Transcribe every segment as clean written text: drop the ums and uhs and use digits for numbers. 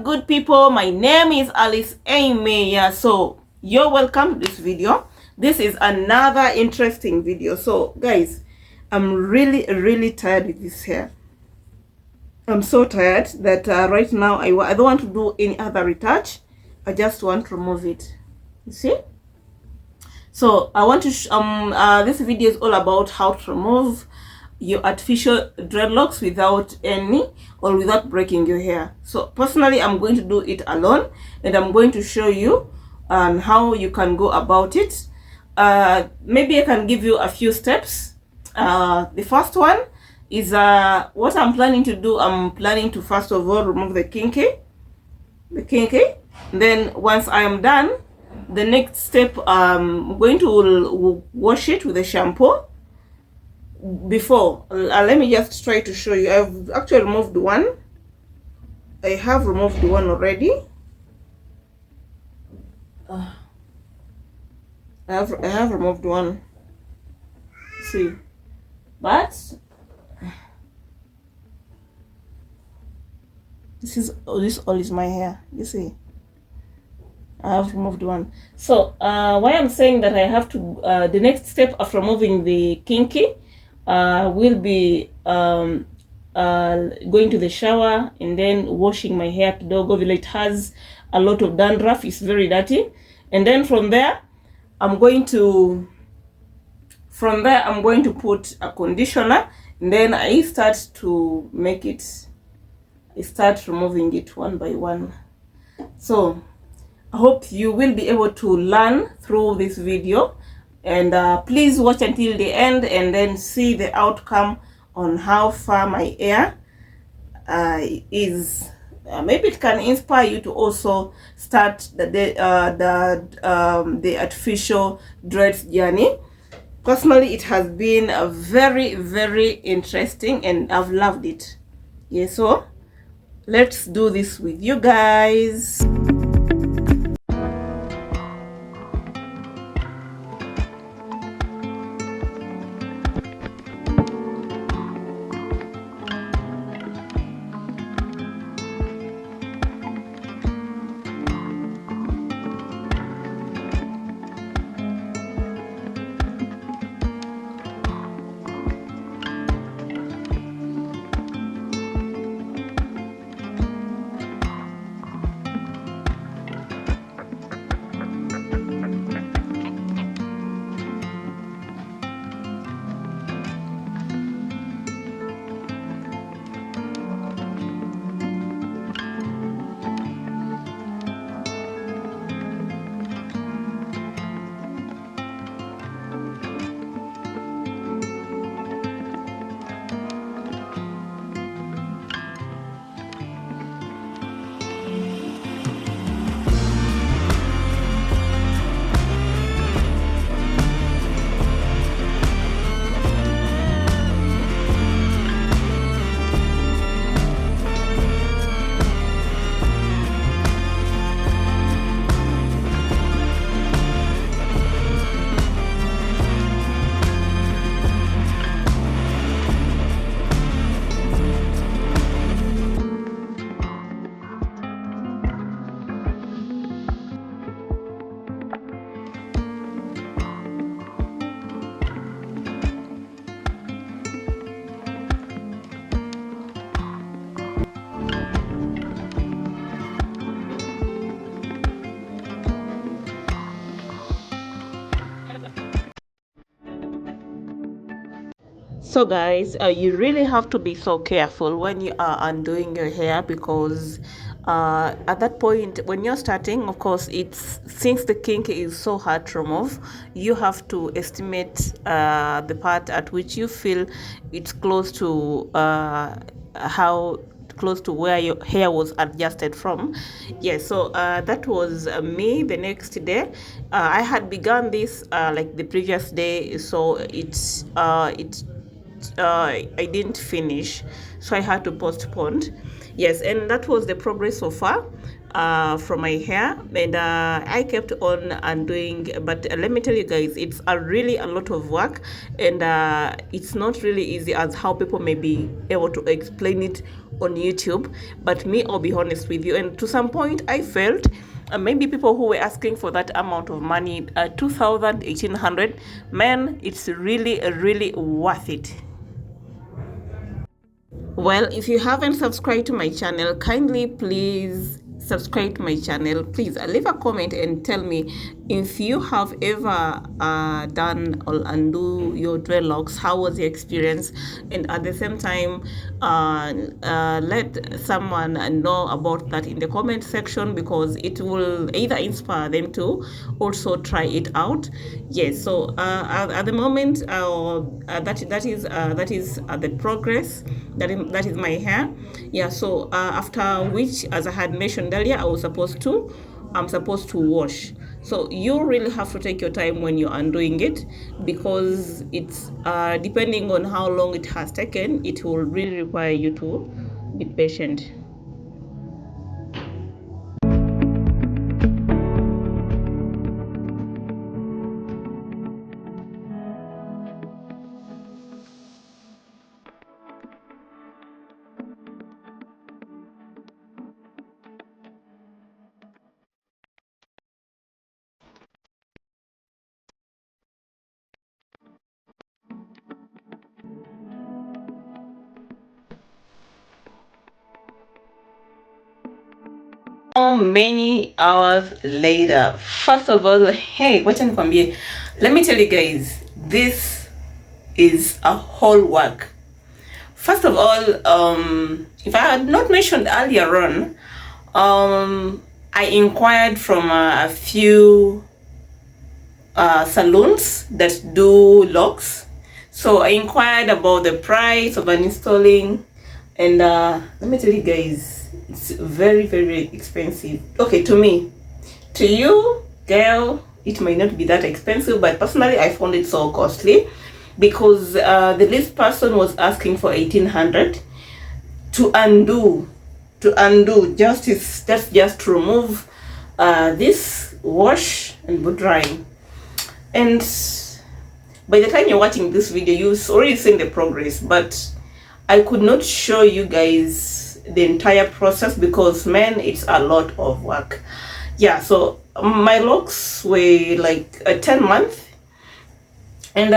good people? My name is Alice Amy. Yeah, so you're welcome to this video. This is another interesting video. So guys, I'm really tired with this hair. I'm so tired that right now I don't want to do any other retouch. I just want to remove it. You see? So I want to this video is all about how to remove your artificial dreadlocks without breaking your hair. So personally, I'm going to do it alone, and I'm going to show you how you can go about it. Maybe I can give you a few steps. The first one is what I'm planning to do. I'm planning to first of all remove the kinky. Then once I am done, the next step, I'm going to wash it with a shampoo. Before, let me just try to show you. I've actually removed one. I have removed one already. I have removed one. See, but this all is my hair. You see, I have removed one. So why I'm saying that I have to the next step of removing the kinky will be going to the shower and then washing my hair kidogo vile it has a lot of dandruff. It's very dirty. And then from there I'm going to put a conditioner, and then I start removing it one by one. So I hope you will be able to learn through this video, and please watch until the end and then see the outcome on how far my hair is. Maybe it can inspire you to also start the artificial dreads journey. Personally, it has been a very interesting, and I've loved it. Yeah, so let's do this with you guys. So guys, you really have to be so careful when you are undoing your hair, because at that point when you're starting, of course, since the kink is so hard to remove, you have to estimate the part at which you feel it's close to where your hair was adjusted from. Yes, so that was me. The next day I had begun this like the previous day, so I didn't finish, so I had to postpone. Yes, and that was the progress so far. from my hair, and I kept on undoing. But let me tell you guys, it's really a lot of work, and it's not really easy as how people may be able to explain it on YouTube. But me, I'll be honest with you, and to some point I felt maybe people who were asking for that amount of money, 2,000, 1,800, man, it's really worth it. Well, if you haven't subscribed to my channel, kindly please subscribe to my channel. Please leave a comment and tell me if you have ever done or undo your dreadlocks. How was your experience? And at the same time, let someone know about that in the comment section, because it will either inspire them to also try it out. Yes, so at the moment, that is the progress. That is my hair. Yeah, so after which, as I had mentioned earlier, I'm supposed to wash. So you really have to take your time when you're undoing it, because it's depending on how long it has taken, it will really require you to be patient. Many hours later, first of all, hey, let me tell you guys, this is a whole work. First of all, if I had not mentioned earlier on, I inquired from a few salons that do locks. So I inquired about the price of uninstalling, and let me tell you guys, it's very expensive. Okay, to me. To you, girl, it may not be that expensive, but personally I found it so costly, because the least person was asking for 1,800 to undo just to remove this, wash and blow dry. And by the time you're watching this video, you've already seen the progress, but I could not show you guys the entire process because, man, it's a lot of work. Yeah, so my locks were like 10 months, and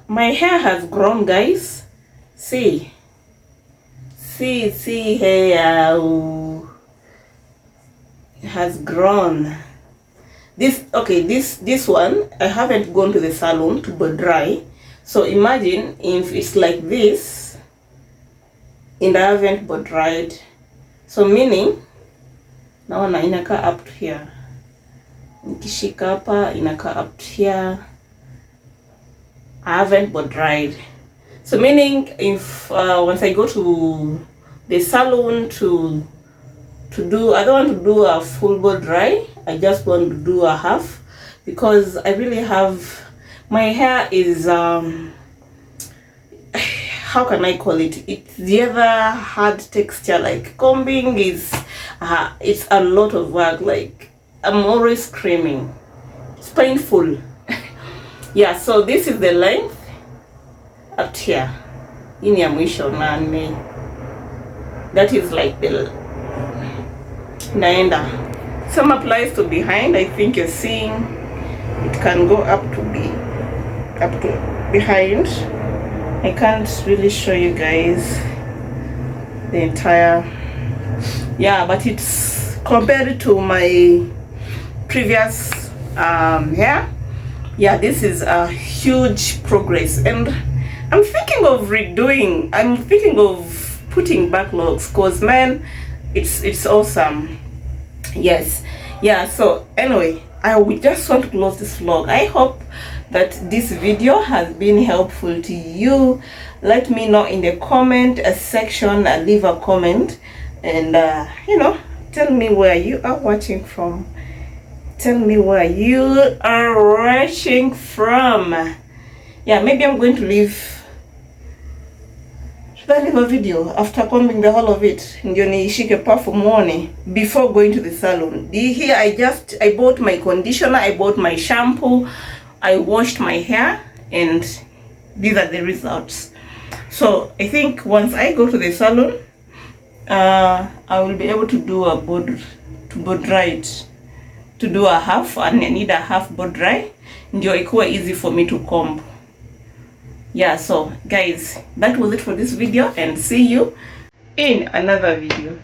my hair has grown, guys. See hair, it has grown. This one, I haven't gone to the salon to blow dry. So imagine if it's like this and I haven't blow dried. So meaning naona inakaa up to here, nikishika hapa inakaa up to here. I haven't blow dried. So meaning if once I go to the salon to do, I don't want to do a full blow dry, I just want to do a half, because I really have, my hair is how can I call it, it's the other hard texture. Like combing is it's a lot of work. Like I'm always screaming, it's painful. Yeah, so this is the length up here. Ini ya mwisho nane, that is like the naenda. Some applies to behind. I think you're seeing it can go up to behind. I can't really show you guys the entire, yeah, but it's compared to my previous hair, yeah, this is a huge progress. And I'm thinking of redoing, I'm thinking of putting back locks, because man, it's awesome. Yes, yeah. So anyway, I would just want to close this vlog. I hope that this video has been helpful to you. Let me know in the comment section, leave a comment, and you know, tell me where you are watching from. Tell me where you are watching from. Yeah, maybe I'm going to leave That is a video after combing the whole of it. Ndio nishike pafu muone before going to the salon. Here I bought my conditioner, I bought my shampoo, I washed my hair, and these are the results. So I think once I go to the salon, I will be able to do a bow dry it, to do a half, and I need a half bow dry ndio ikuwa easy for me to comb. Yeah, so guys, that was it for this video, and see you in another video.